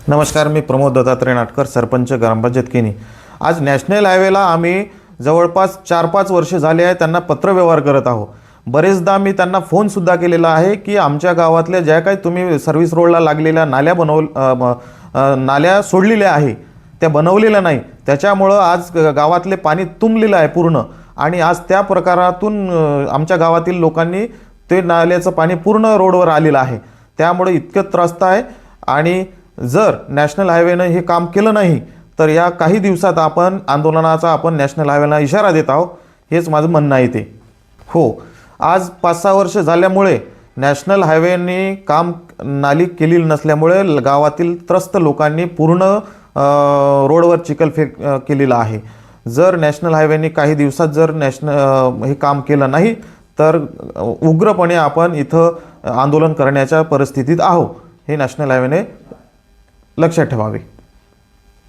नमस्कार, मी प्रमोद दत्तात्रय नाटकर, सरपंच ग्रामपंचायत केनी। आज नॅशनल हायवेला आम्ही जवळपास 4-5 वर्ष झाले आहे त्यांना पत्रव्यवहार करत आहोत। बरेचदा मी त्यांना फोनसुद्धा केलेला आहे की आमच्या गावातल्या ज्या काही तुम्ही सर्व्हिस रोडला लागलेल्या नाल्या सोडलेल्या आहे त्या बनवलेल्या नाही, त्याच्यामुळे आज गावातले पाणी तुंबलेलं आहे पूर्ण। आणि आज त्या प्रकारातून आमच्या गावातील लोकांनी ते नाल्याचं पाणी पूर्ण रोडवर आलेलं आहे, त्यामुळे इतकं त्रस्त आहे। आणि जर नॅशनल हायवेने हे काम केलं नाही तर या काही दिवसात आपण आंदोलनाचा आपण नॅशनल हायवेला इशारा देत आहोत, हेच माझं म्हणणं आहे ते। हो, आज 5-6 वर्ष झाल्यामुळे नॅशनल हायवेने काम नाली केली नसल्यामुळे गावातील त्रस्त लोकांनी पूर्ण रोडवर चिखलफेक केलेला आहे। जर नॅशनल हायवेने काही दिवसात जर हे काम केलं नाही तर उग्रपणे आपण इथं आंदोलन करण्याच्या परिस्थितीत आहोत, हे नॅशनल हायवेने लक्षात ठेवावे।